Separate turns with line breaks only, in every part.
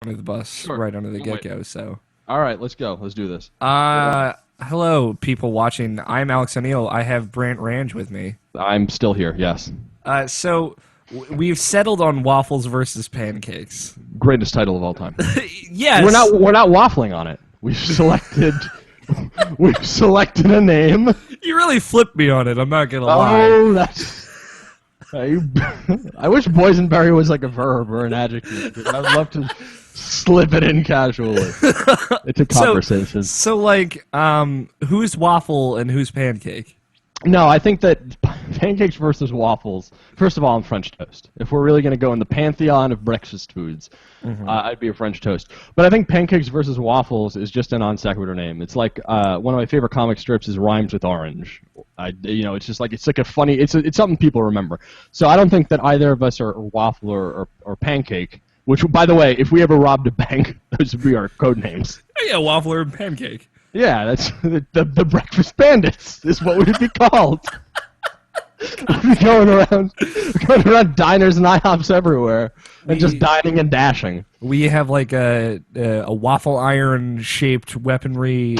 Under the bus
Sure.
right under the
Wait.
get-go. So,
All right, let's go. Let's do this.
hello, people watching. I'm Alex O'Neill. I have Brandt Ranj with me.
I'm still here. Yes.
We've settled on Waffles versus Pancakes.
Greatest title of all time.
Yes,
We're not waffling on it. We've selected a name.
You really flipped me on it. I'm not gonna lie.
Oh, that's. I wish boysenberry was like a verb or an adjective. Because I'd love to slip it in casually. It's a conversation.
Who's waffle and who's pancake?
No, I think that pancakes versus waffles. First of all, I'm French toast. If we're really going to go in the pantheon of breakfast foods, I'd be a French toast. But I think pancakes versus waffles is just a non sequitur name. It's like one of my favorite comic strips is Rhymes with Orange. It's just like it's like a funny. It's something people remember. So I don't think that either of us are waffle or pancake. Which, by the way, if we ever robbed a bank, those would be our code names.
Yeah, waffler and pancake.
Yeah, that's the Breakfast Bandits is what we'd be called. We'd be going around diners and IHOPs everywhere and just dining and dashing.
We have like a waffle iron shaped weaponry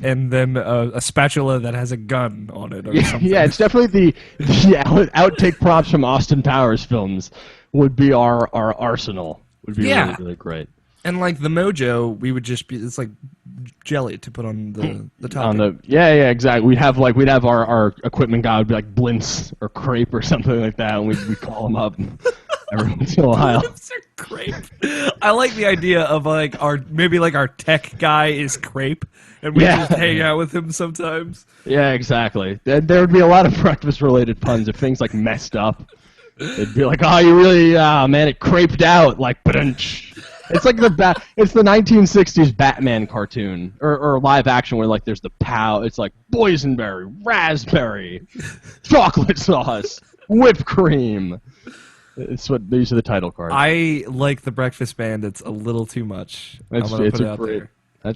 and then a spatula that has a gun on it or something.
Yeah, it's definitely the outtake props from Austin Powers films would be our arsenal. Would be really, really great.
And like the mojo, we would just be—it's like jelly to put on the top.
Yeah, exactly. We'd have our equipment guy would be like Blintz or Crepe or something like that, and we'd call him up every once in a while.
Blintz or Crepe. I like the idea of like our tech guy is Crepe, and we just hang out with him sometimes.
Yeah, exactly. There would be a lot of breakfast-related puns if things like messed up. It'd be like, oh, you really, man, it creped out, like, ba-dunch. It's like it's the 1960s Batman cartoon or live action where like there's the pow. It's like boysenberry, raspberry, chocolate sauce, whipped cream. These are the title cards.
I like the Breakfast Bandits a little too much. That's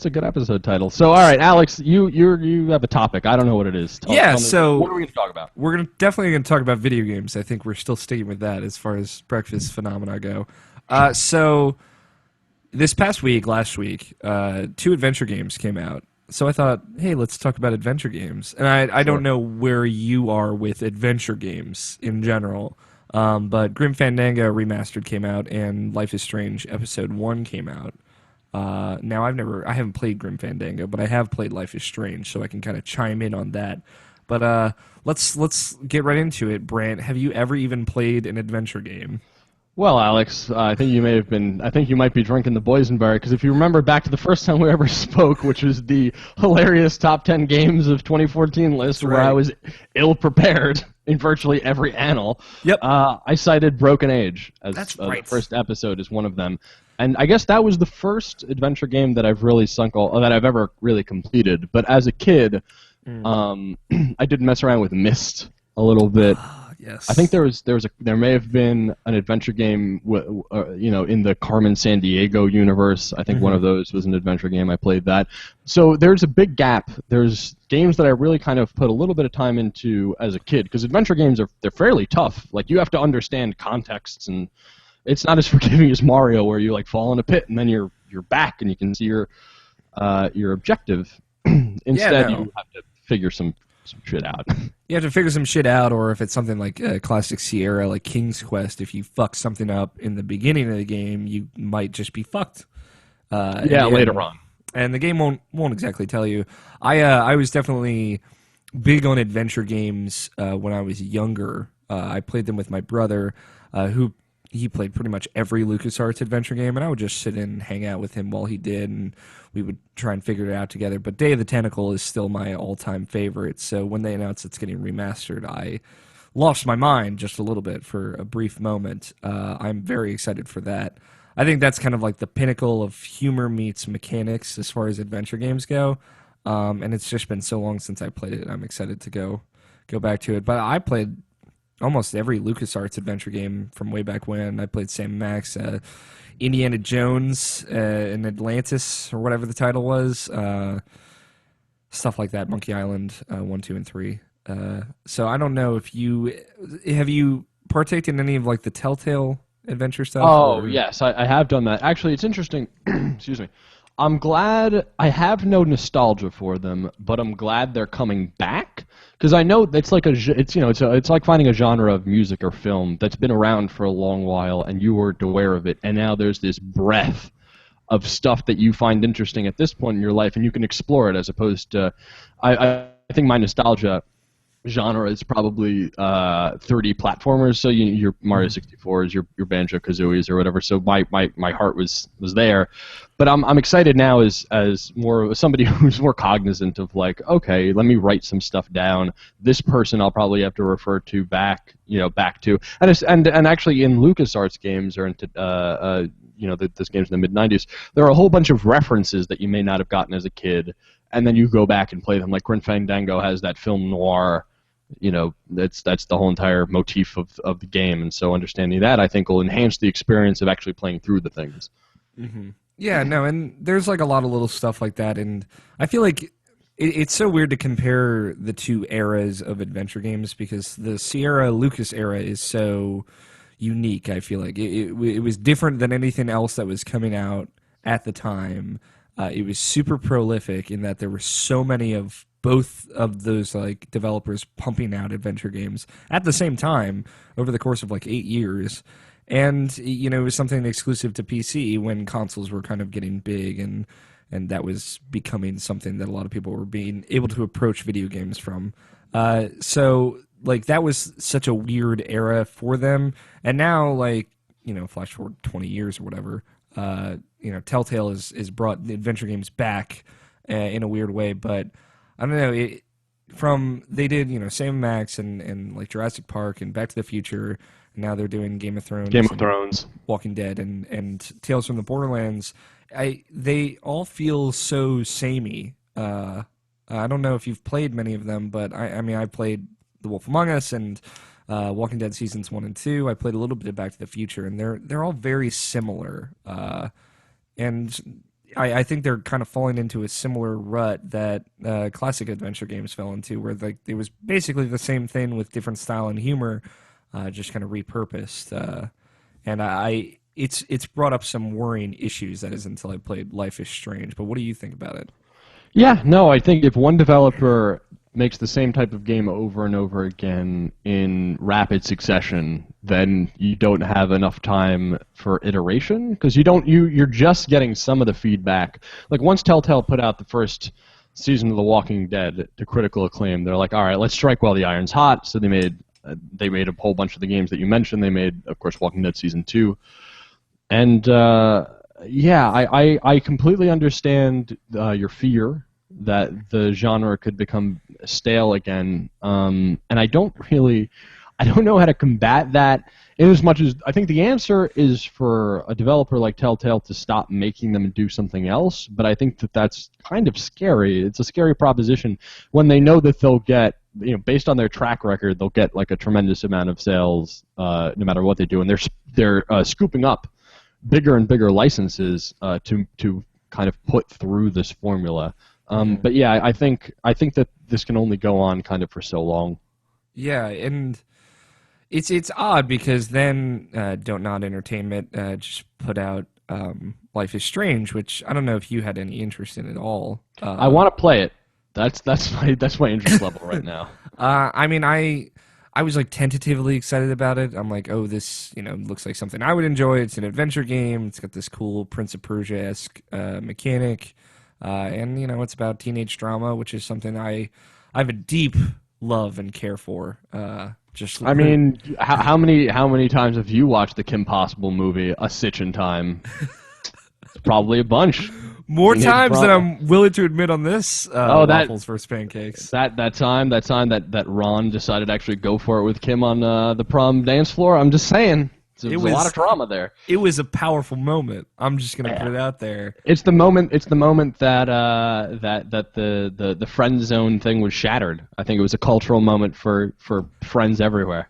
a good episode title. So all right, Alex, you have a topic. I don't know what it is. Tell me,
so
what are we going to talk about?
We're definitely going to talk about video games. I think we're still sticking with that as far as breakfast phenomena go. So. This past week, last week, 2 adventure games came out. So I thought, hey, let's talk about adventure games. And I don't know where you are with adventure games in general, but Grim Fandango Remastered came out, and Life is Strange Episode 1 came out. Now, I haven't played Grim Fandango, but I have played Life is Strange, so I can kind of chime in on that. But let's get right into it. Brandt, have you ever even played an adventure game?
Well, Alex, I think you might be drinking the boysenberry, because if you remember back to the first time we ever spoke, which was the hilarious top 10 games of 2014 list, where I was ill-prepared in virtually every annal.
Yep.
I cited Broken Age as the first episode as one of them. And I guess that was the first adventure game that I've really that I've ever really completed. But as a kid, I did mess around with Myst a little bit.
Yes.
I think there may have been an adventure game, in the Carmen Sandiego universe. I think one of those was an adventure game. I played that. So there's a big gap. There's games that I really kind of put a little bit of time into as a kid, because adventure games they're fairly tough. Like, you have to understand contexts, and it's not as forgiving as Mario, where you like fall in a pit and then you're back and you can see your objective. Instead, you have to figure some shit out.
You have to figure some shit out, or if it's something like classic Sierra, like King's Quest, if you fuck something up in the beginning of the game, you might just be fucked.
Later on.
And the game won't exactly tell you. I was definitely big on adventure games when I was younger. I played them with my brother, he played pretty much every LucasArts adventure game, and I would just sit in and hang out with him while he did, and we would try and figure it out together. But Day of the Tentacle is still my all-time favorite, so when they announced it's getting remastered, I lost my mind just a little bit for a brief moment. I'm very excited for that. I think that's kind of like the pinnacle of humor meets mechanics as far as adventure games go, and it's just been so long since I played it. I'm excited to go back to it. But I played almost every LucasArts adventure game from way back when. I played Sam Max, Indiana Jones, and Atlantis, or whatever the title was. Stuff like that. Monkey Island 1, 2, and 3. So I don't know if you have partaked in any of like the Telltale adventure stuff?
Oh,
or...
yes, I have done that. Actually, it's interesting. Excuse me. I'm glad I have no nostalgia for them, but I'm glad they're coming back because I know it's like it's like finding a genre of music or film that's been around for a long while and you weren't aware of it, and now there's this breadth of stuff that you find interesting at this point in your life, and you can explore it as opposed to. I think my nostalgia genre is probably 3D platformers. So your Mario 64s, your Banjo Kazooies, or whatever. So my heart was there, but I'm excited now as more somebody who's more cognizant of like, okay, let me write some stuff down. This person I'll probably have to refer to back to, and actually in LucasArts games or into those games in the mid-90s, there are a whole bunch of references that you may not have gotten as a kid, and then you go back and play them. Like Grim Fandango has that film noir. That's the whole entire motif of the game, and so understanding that I think will enhance the experience of actually playing through the things.
Mm-hmm. Yeah, no, and there's like a lot of little stuff like that, and I feel like it's so weird to compare the two eras of adventure games because the Sierra Lucas era is so unique. I feel like it was different than anything else that was coming out at the time. It was super prolific in that there were so many of both of those like developers pumping out adventure games at the same time over the course of like 8 years. And it was something exclusive to PC when consoles were kind of getting big, and that was becoming something that a lot of people were being able to approach video games from. So like that was such a weird era for them. And now like, flash forward 20 years or whatever, Telltale is brought the adventure games back in a weird way, but I don't know. They did Sam Max and like Jurassic Park and Back to the Future. And now they're doing Game of Thrones, Walking Dead, and Tales from the Borderlands. They all feel so samey. I don't know if you've played many of them, but I played The Wolf Among Us and Walking Dead seasons 1 and 2. I played a little bit of Back to the Future, and they're all very similar. And I think they're kind of falling into a similar rut that classic adventure games fell into, where like it was basically the same thing with different style and humor, just kind of repurposed. And it's brought up some worrying issues. That is until I played Life is Strange. But what do you think about it?
Yeah, no, I think if one developer makes the same type of game over and over again in rapid succession, then you don't have enough time for iteration because you're just getting some of the feedback. Like once Telltale put out the first season of The Walking Dead to critical acclaim, they're like, all right, let's strike while the iron's hot. So they made a whole bunch of the games that you mentioned. They made, of course, Walking Dead season 2, and I completely understand your fear that the genre could become stale again, and I don't know how to combat that. In as much as I think the answer is for a developer like Telltale to stop making them and do something else, but I think that's kind of scary. It's a scary proposition when they know that they'll get, based on their track record, they'll get like a tremendous amount of sales no matter what they do, and they're scooping up bigger and bigger licenses to kind of put through this formula. But yeah, I think that this can only go on kind of for so long.
Yeah, and it's odd because then Don't Nod Entertainment just put out Life is Strange, which I don't know if you had any interest in at all.
I want to play it. That's my interest level right now.
I was like tentatively excited about it. I'm like, oh, this looks like something I would enjoy. It's an adventure game. It's got this cool Prince of Persia-esque mechanic. And it's about teenage drama, which is something I have a deep love and care for.
How many times have you watched the Kim Possible movie, A Stitch in Time? It's probably a bunch.
More times than I'm willing to admit on this. Waffles vs. Pancakes.
That time that Ranj decided to actually go for it with Kim on the prom dance floor. I'm just saying. There was a lot of drama there.
It was a powerful moment. I'm just gonna put it out there.
It's the moment that the friend zone thing was shattered. I think it was a cultural moment for friends everywhere.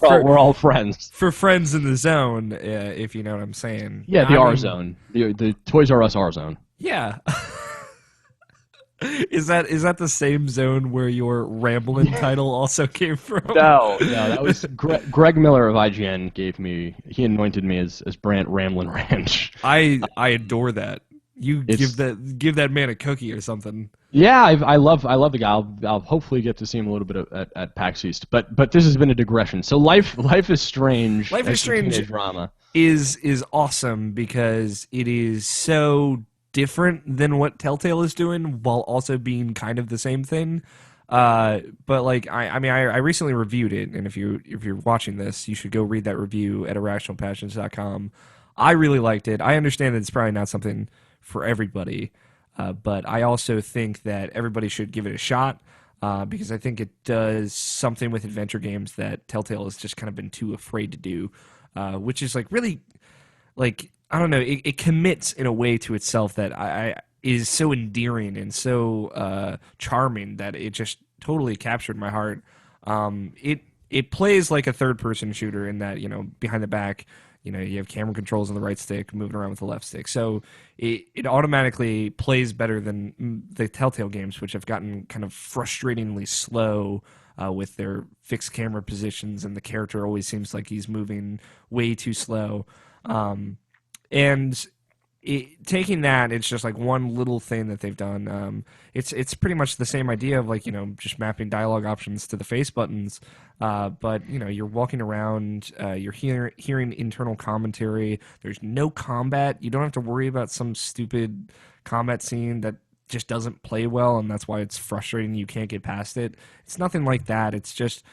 We're all friends.
For friends in the zone, if you know what I'm saying.
Yeah, the R zone. The Toys R Us R zone.
Yeah. Is that the same zone where your Ramblin' title also came from?
No, that was Greg Miller of IGN he anointed me as Brandt Ramblin' Ranch.
I adore that. You give that man a cookie or something.
Yeah, I love the guy. I'll hopefully get to see him a little bit at PAX East. But this has been a digression. So life is strange.
Life is Strange
drama
is awesome because it is so different than what Telltale is doing, while also being kind of the same thing. But like I recently reviewed it, and if you're watching this, you should go read that review at irrationalpassions.com. I really liked it. I understand that it's probably not something for everybody, but I also think that everybody should give it a shot because I think it does something with adventure games that Telltale has just kind of been too afraid to do, which is like really, like, I don't know, it commits in a way to itself that I is so endearing and so charming that it just totally captured my heart. It plays like a third person shooter in that, behind the back, you have camera controls on the right stick, moving around with the left stick. So it automatically plays better than the Telltale games, which have gotten kind of frustratingly slow with their fixed camera positions, and the character always seems like he's moving way too slow. And taking that, it's just like one little thing that they've done. It's pretty much the same idea of like, just mapping dialogue options to the face buttons. But you're walking around, you're hearing internal commentary. There's no combat. You don't have to worry about some stupid combat scene that just doesn't play well, and that's why it's frustrating. You can't get past it. It's nothing like that. It's just.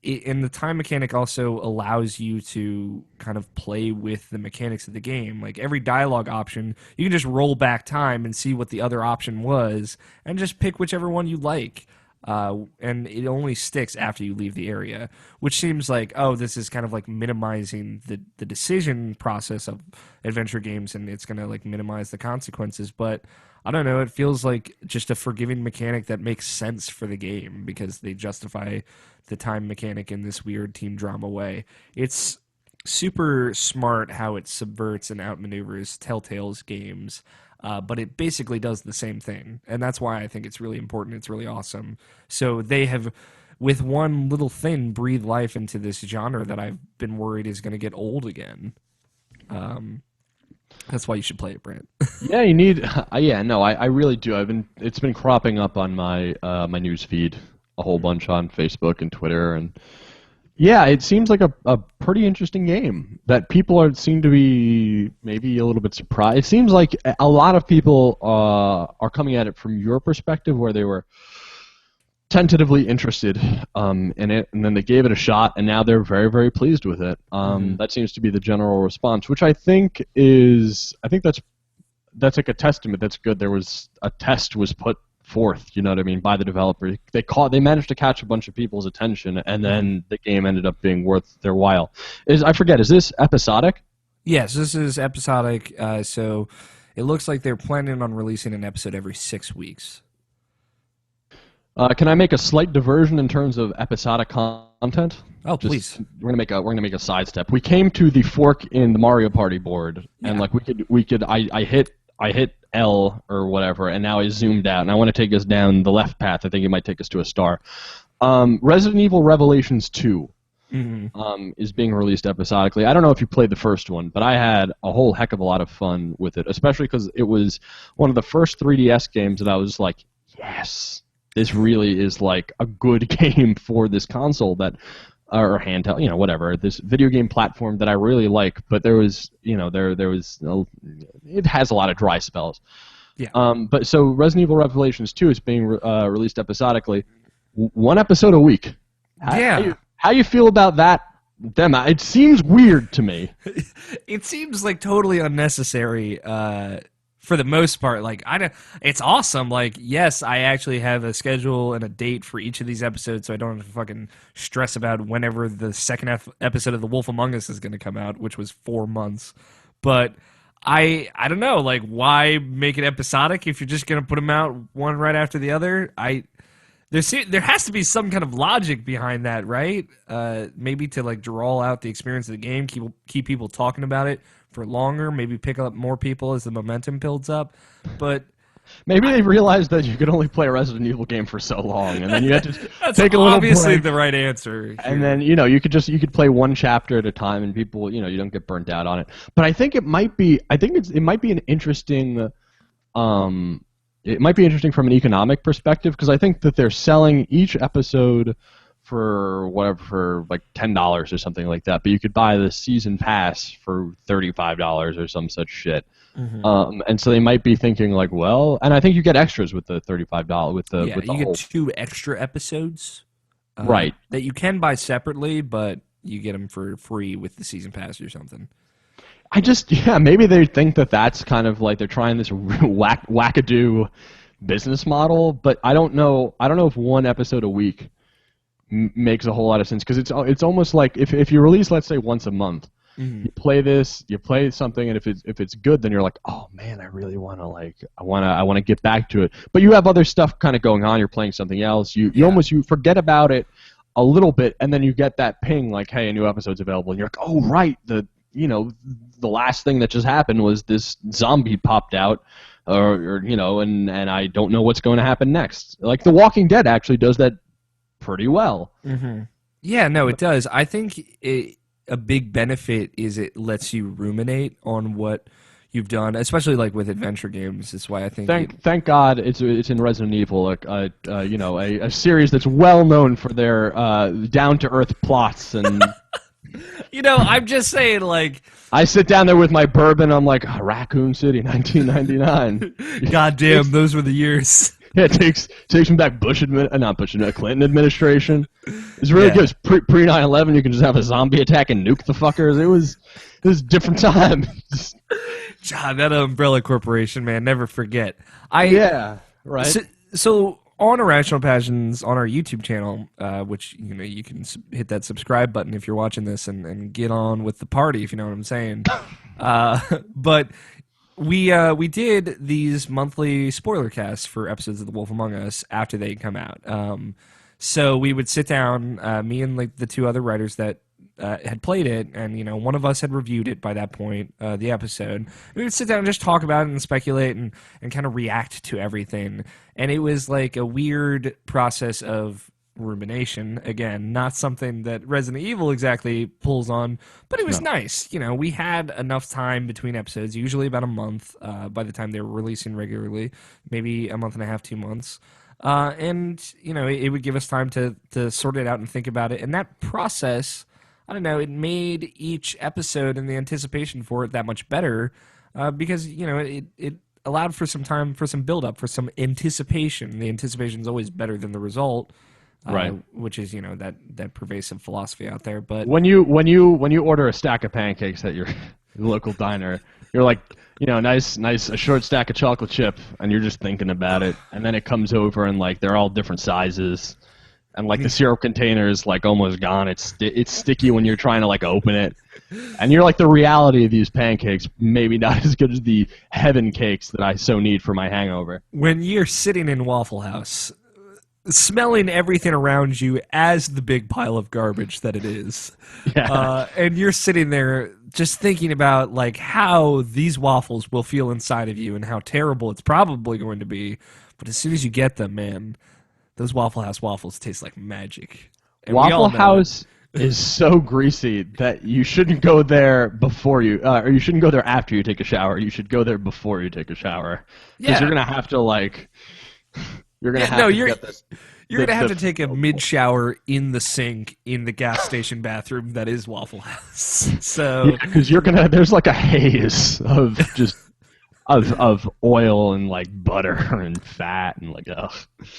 And the time mechanic also allows you to kind of play with the mechanics of the game. Like every dialogue option, you can just roll back time and see what the other option was and just pick whichever one you like. And it only sticks after you leave the area, which seems like, this is kind of like minimizing the decision process of adventure games, and it's going to like minimize the consequences. But I don't know, it feels like just a forgiving mechanic that makes sense for the game because they justify the time mechanic in this weird team drama way. It's super smart how it subverts and outmaneuvers Telltale's games, but it basically does the same thing, and that's why I think it's really important. It's really awesome. So they have, with one little thing, breathed life into this genre that I've been worried is going to get old again. That's why you should play it, Brandt.
Yeah, you need. I really do. It's been cropping up on my my news feed a whole bunch on Facebook and Twitter, and yeah, it seems like a pretty interesting game that people seem to be maybe a little bit surprised. It seems like a lot of people are coming at it from your perspective, where they were tentatively interested in it, and then they gave it a shot, and now they're very, very pleased with it. That seems to be the general response, which I think that's like a testament. That's good. There was a test was put forth, by the developer. They managed to catch a bunch of people's attention, and then the game ended up being worth their while. Is this episodic?
Yes, this is episodic. So it looks like they're planning on releasing an episode every 6 weeks.
Can I make a slight diversion in terms of episodic content?
Oh, please.
We're gonna make a sidestep. We came to the fork in the Mario Party board, and like we could. I hit L or whatever, and now I zoomed out, and I want to take us down the left path. I think it might take us to a star. Resident Evil Revelations 2 is being released episodically. I don't know if you played the first one, but I had a whole heck of a lot of fun with it, especially because it was one of the first 3DS games that I was like, yes. This really is like a good game for this console or handheld, whatever, this video game platform that I really like. But there was, it has a lot of dry spells. Yeah. But so Resident Evil Revelations 2 is being released episodically, one episode a week. How you feel about that? It seems weird to me.
It seems like totally unnecessary. For the most part, it's awesome. Like, yes, I actually have a schedule and a date for each of these episodes, so I don't have to fucking stress about whenever the second episode of The Wolf Among Us is going to come out, which was 4 months. But I don't know, like, why make it episodic if you're just going to put them out one right after the other? There has to be some kind of logic behind that, right? Maybe to like draw out the experience of the game, keep people talking about it for longer, maybe pick up more people as the momentum builds up. But
Maybe they realized that you could only play a Resident Evil game for so long, and then you had to
That's
take a little
obviously
break.
the right answer here.
And then you could play one chapter at a time, and people you don't get burnt out on it. But I think it might be an interesting it might be interesting from an economic perspective, because I think that they're selling each episode for like $10 or something like that, but you could buy the season pass for $35 or some such shit. And so they might be thinking like, well, and I think you get extras with the $35 with the
you get 2 extra episodes,
right,
that you can buy separately, but you get them for free with the season pass or something.
Maybe they think that that's kind of like they're trying this wackadoo business model, but I don't know if one episode a week makes a whole lot of sense, because it's almost like if you release, let's say, once a month, you play something, and if it's good, then you're like, oh man, I really want to get back to it. But you have other stuff kind of going on. You're playing something else. You forget about it a little bit, and then you get that ping like, hey, a new episode's available, and you're like, oh right, the last thing that just happened was this zombie popped out, or and I don't know what's going to happen next. Like The Walking Dead actually does that pretty well.
Yeah, no, it does. I think a big benefit is it lets you ruminate on what you've done, especially like with adventure games. That's why I think.
Thank God it's in Resident Evil, a series that's well known for their down to earth plots and.
I'm just saying, like,
I sit down there with my bourbon. I'm like, Raccoon City, 1999.
God damn, those were the years.
Yeah, it takes me back Clinton administration. It's really good. It's pre 9/11. You can just have a zombie attack and nuke the fuckers. It was a different time.
God, that Umbrella Corporation, man, never forget.
Yeah, right.
So on Irrational Passions on our YouTube channel, which you can hit that subscribe button if you're watching this and get on with the party, if you know what I'm saying. But we did these monthly spoiler casts for episodes of The Wolf Among Us after they come out. So we would sit down, me and like the 2 other writers that had played it, and one of us had reviewed it by that point, the episode. We would sit down and just talk about it and speculate and kind of react to everything. And it was like a weird process of rumination. Again, not something that Resident Evil exactly pulls on, but it was nice. We had enough time between episodes, usually about a month, by the time they were releasing regularly, maybe a month and a half, 2 months. And it would give us time to sort it out and think about it. And that process, I don't know, it made each episode and the anticipation for it that much better, because it allowed for some time for some build up, for some anticipation. The anticipation is always better than the result, right? Which is that pervasive philosophy out there. But
when you order a stack of pancakes at your local diner, you're like, nice a short stack of chocolate chip, and you're just thinking about it, and then it comes over and like they're all different sizes. And like the syrup container is like almost gone. It's sticky when you're trying to like open it, and you're like, the reality of these pancakes maybe not as good as the heaven cakes that I so need for my hangover.
When you're sitting in Waffle House, smelling everything around you as the big pile of garbage that it is, and you're sitting there just thinking about like how these waffles will feel inside of you and how terrible it's probably going to be, but as soon as you get them, man. Those Waffle House waffles taste like magic. And
Waffle House is so greasy that you shouldn't go there before or you shouldn't go there after you take a shower. You should go there before you take a shower, because you're gonna have to you're gonna have to
take a mid-shower in the sink in the gas station bathroom that is Waffle House. So
because there's like a haze of just. Of oil and like butter and fat and like ugh.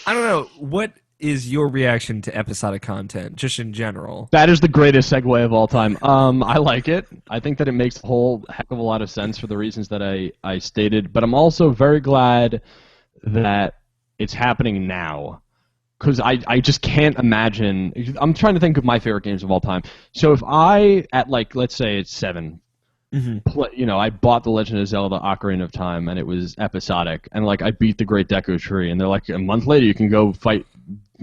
I don't know, what is your reaction to episodic content just in general?
That is the greatest segue of all time. I like it. I think that it makes a whole heck of a lot of sense for the reasons that I stated, but I'm also very glad that it's happening now, because I just can't imagine. I'm trying to think of my favorite games of all time. So if I, at like, let's say it's 7, I bought The Legend of Zelda Ocarina of Time, and it was episodic, and like I beat the Great Deku Tree, and they're like, a month later you can go fight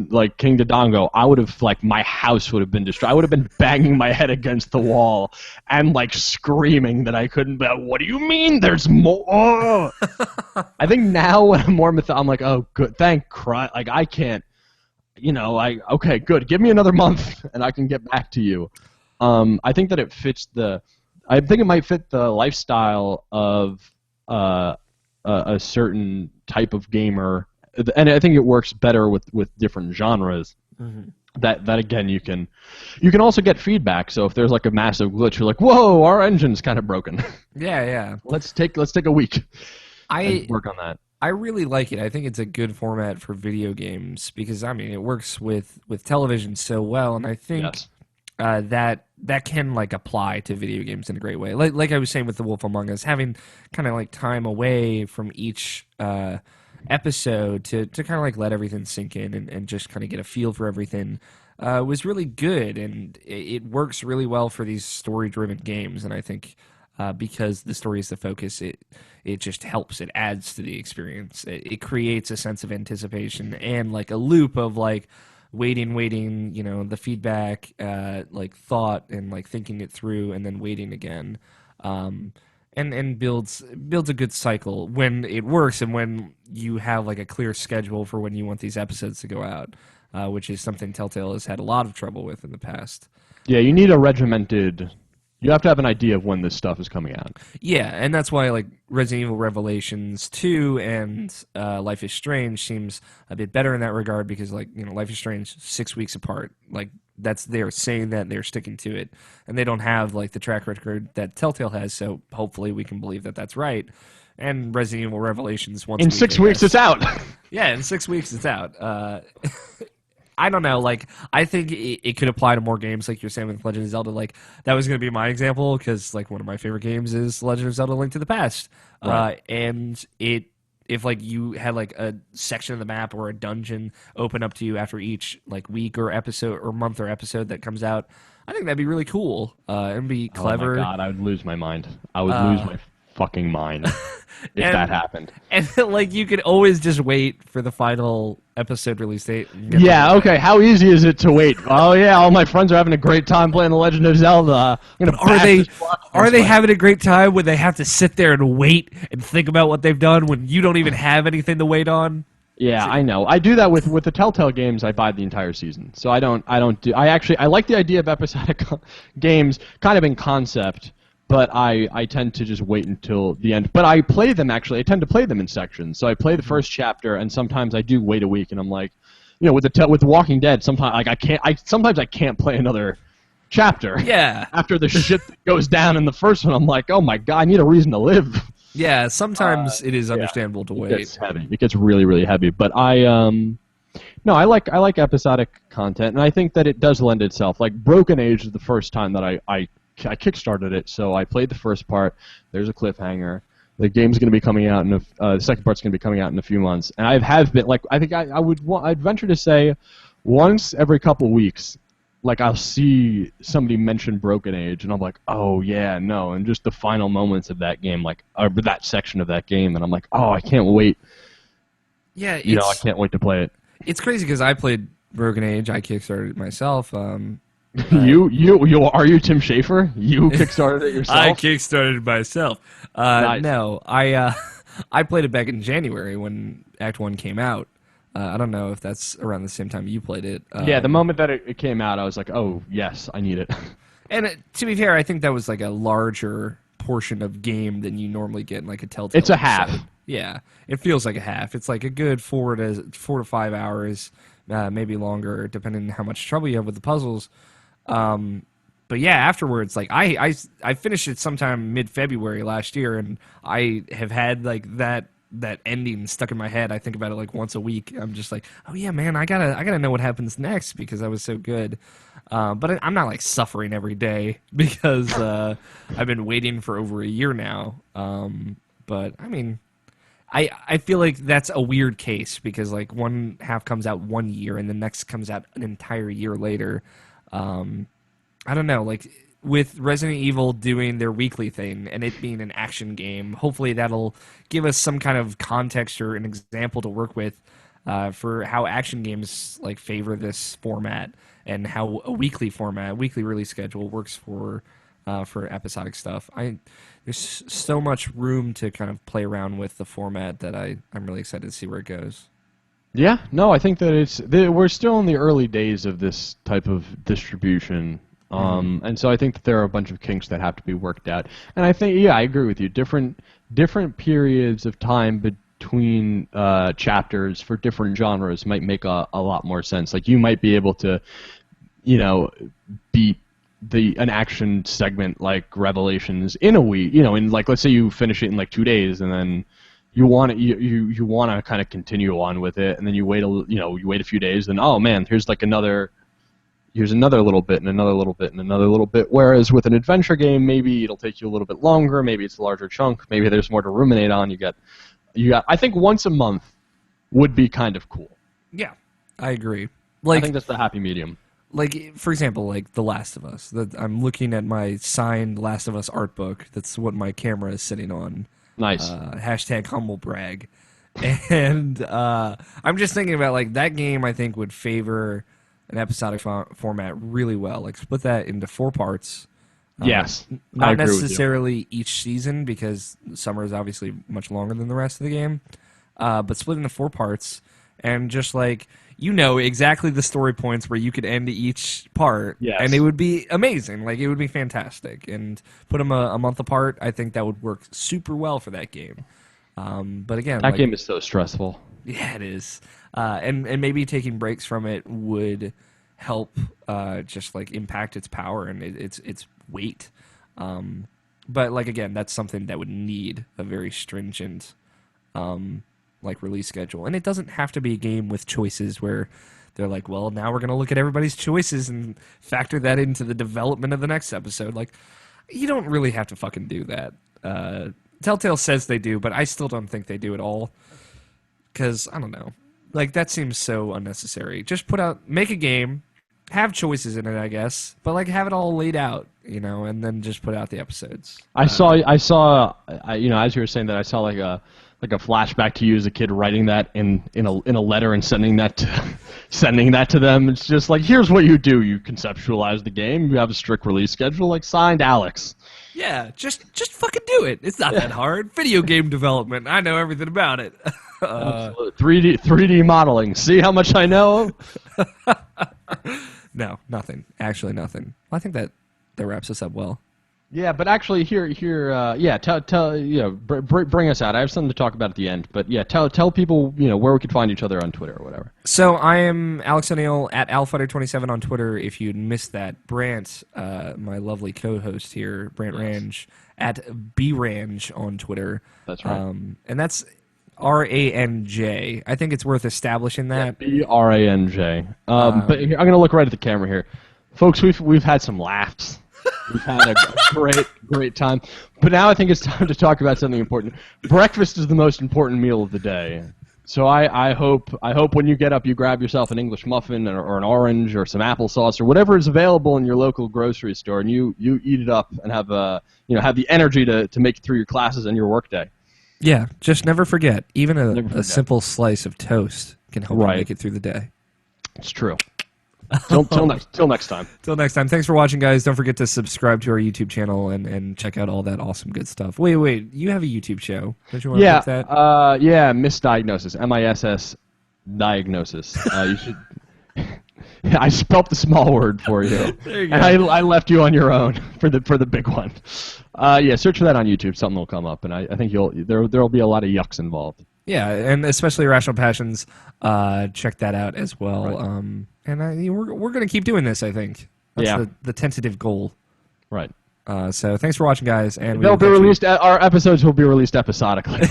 like King Dodongo, I would have, like, my house would have been destroyed. I would have been banging my head against the wall and, like, screaming that I couldn't. But what do you mean? There's more. Oh! I think now when I'm more I'm like, oh, good, thank Christ. Like, I can't. Okay, good. Give me another month and I can get back to you. I think that it fits I think it might fit the lifestyle of a certain type of gamer, and I think it works better with different genres. Mm-hmm. That again, you can also get feedback. So if there's like a massive glitch, you're like, whoa, our engine's kind of broken.
Yeah.
Let's take a week. And work on that.
I really like it. I think it's a good format for video games because it works with television so well, and I think
yes.
That can like apply to video games in a great way. Like I was saying with The Wolf Among Us, having kind of like time away from each episode to kind of like let everything sink in and just kind of get a feel for everything was really good, and it works really well for these story-driven games. And I think because the story is the focus, it just helps. It adds to the experience. It creates a sense of anticipation and like a loop of like waiting, the feedback, like thought and like thinking it through and then waiting again. And builds a good cycle when it works and when you have like a clear schedule for when you want these episodes to go out, which is something Telltale has had a lot of trouble with in the past.
Yeah, you need a regimented. You have to have an idea of when this stuff is coming out.
Yeah, and that's why like Resident Evil Revelations 2 and Life is Strange seems a bit better in that regard because like Life is Strange 6 weeks apart. Like they're saying that, they're sticking to it, and they don't have like the track record that Telltale has. So hopefully we can believe that that's right. And Resident Evil Revelations once
in 6 weeks it's out.
Yeah, in 6 weeks it's out. I don't know. Like, I think it could apply to more games, like you're saying with Legend of Zelda. Like, that was going to be my example because, like, one of my favorite games is Legend of Zelda: Link to the Past. Right. And if like you had like a section of the map or a dungeon open up to you after each like week or episode or month or episode that comes out, I think that'd be really cool. And be clever.
Oh my God, I would lose my mind. I would lose my fucking mind if that happened.
And like you could always just wait for the final episode release date.
Yeah, okay. How easy is it to wait? Oh yeah, all my friends are having a great time playing The Legend of Zelda.
Are they having a great time when they have to sit there and wait and think about what they've done when you don't even have anything to wait on?
Yeah, I know. I do that with the Telltale games. I buy the entire season, so I like the idea of episodic games, kind of in concept. But I tend to just wait until the end. But I play them, actually. I tend to play them in sections. So I play the first chapter, and sometimes I do wait a week, and I'm like, with The Walking Dead, sometimes like I can't play another chapter.
Yeah.
After the shit that goes down in the first one, I'm like, oh my God, I need a reason to live.
Yeah, sometimes it is understandable to wait.
It gets heavy. It gets really, really heavy. But I like episodic content, and I think that it does lend itself. Like Broken Age is the first time that I kickstarted it, so I played the first part. There's a cliffhanger. The game's going to be coming out the second part's going to be coming out in a few months, and I'd venture to say once every couple weeks, like I'll see somebody mention Broken Age, and I'm like, oh yeah, no, and just the final moments of that game, like or that section of that game, and I'm like, oh, I can't wait.
Yeah,
I can't wait to play it.
It's crazy because I played Broken Age. I kickstarted it myself.
You are you Tim Schafer? You kickstarted it yourself?
I kickstarted it myself.
Nice.
No, I played it back in January when Act 1 came out. I don't know if that's around the same time you played it.
Yeah, the moment that it came out, I was like, oh, yes, I need it.
And to be fair, I think that was like a larger portion of game than you normally get in like a Telltale
It's a
episode.
half.
Yeah, it feels like a half. It's like a good 4 to 5 hours, maybe longer, depending on how much trouble you have with the puzzles. But yeah, afterwards, like I finished it sometime mid-February last year, and I have had like that ending stuck in my head. I think about it like once a week. I'm just like, oh yeah, man, I gotta know what happens next because that was so good. But I'm not like suffering every day because I've been waiting for over a year now. But I mean, I feel like that's a weird case because like one half comes out 1 year and the next comes out an entire year later. I don't know, like with Resident Evil doing their weekly thing and it being an action game, hopefully that'll give us some kind of context or an example to work with for how action games like favor this format and how a weekly release schedule works for episodic stuff. There's so much room to kind of play around with the format that I'm really excited to see where it goes.
Yeah, no, I think that we're still in the early days of this type of distribution. And so I think that there are a bunch of kinks that have to be worked out. And I think, I agree with you. Different periods of time between chapters for different genres might make a lot more sense. Like you might be able to, beat an action segment like Revelations in a week. In like let's say you finish it in like 2 days, and then you want to kind of continue on with it, and then you wait a few days, and oh man, here's another little bit and another little bit and another little bit. Whereas with an adventure game, maybe it'll take you a little bit longer. Maybe it's a larger chunk. Maybe there's more to ruminate on. You got. I think once a month would be kind of cool.
Yeah, I agree.
I think that's the happy medium.
Like for example, like The Last of Us. I'm looking at my signed Last of Us art book. That's what my camera is sitting on.
Nice.
Hashtag humble brag. And I'm just thinking about like that game. I think would favor an episodic format really well. Like split that into 4 parts.
Yes.
Not necessarily each season because summer is obviously much longer than the rest of the game. But split into 4 parts and just like exactly the story points where you could end each part, and it would be amazing. Like it would be fantastic. And put them a month apart. I think that would work super well for that game. But again,
that game is so stressful.
Yeah, it is. And maybe taking breaks from it would help just like impact its power and its weight. But like again, that's something that would need a very stringent like release schedule. And it doesn't have to be a game with choices where they're like, well, now we're going to look at everybody's choices and factor that into the development of the next episode. Like, you don't really have to fucking do that. Telltale says they do, but I still don't think they do at all. Because, I don't know. Like, that seems so unnecessary. Just make a game, have choices in it, I guess, but, like, have it all laid out, and then just put out the episodes.
I saw, as you were saying that, I saw, like a flashback to you as a kid writing that in a letter and sending that to them. It's just like, here's what you do. You conceptualize the game. You have a strict release schedule, like signed Alex.
Yeah, just fucking do it. It's not that hard. Video game development. I know everything about it.
3D modeling. See how much I know?
No, nothing. Actually, nothing. I think that wraps us up well.
Yeah, but actually, bring us out. I have something to talk about at the end, but yeah, tell people where we could find each other on Twitter or whatever.
So I am Alex O'Neill at Alfighter27 on Twitter. If you'd missed that, Brandt, my lovely co-host here, Brandt Ranj at Branj on Twitter.
That's right,
and that's RANJ. I think it's worth establishing that.
Yeah, BRANJ. But here, I'm going to look right at the camera here, folks. We've had some laughs. We've had a great time. But now I think it's time to talk about something important. Breakfast is the most important meal of the day. So I hope when you get up you grab yourself an English muffin or an orange or some applesauce or whatever is available in your local grocery store, and you eat it up and have the energy to make it through your classes and your workday.
Yeah, just never forget. Even a simple slice of toast can help you make it through the day.
It's true. Till next time.
Till next time. Thanks for watching, guys. Don't forget to subscribe to our YouTube channel and check out all that awesome good stuff. Wait. You have a YouTube show. Don't you want to put that?
Misdiagnosis. MISS diagnosis. You should. I spelt the small word for you. There you go. And I left you on your own for the big one. Search for that on YouTube. Something will come up, and I think there'll be a lot of yucks involved.
Yeah, and especially Irrational Passions. Check that out as well. Right. We're going to keep doing this, I think. That's the tentative goal.
Right.
So thanks for watching, guys. And
they'll be released. Our episodes will be released episodically.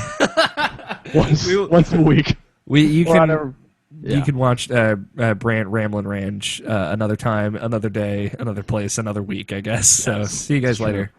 once a week. You
can watch Brandt Ramblin' Ranj another time, another day, another place, another week, I guess. Yes, so see you guys later.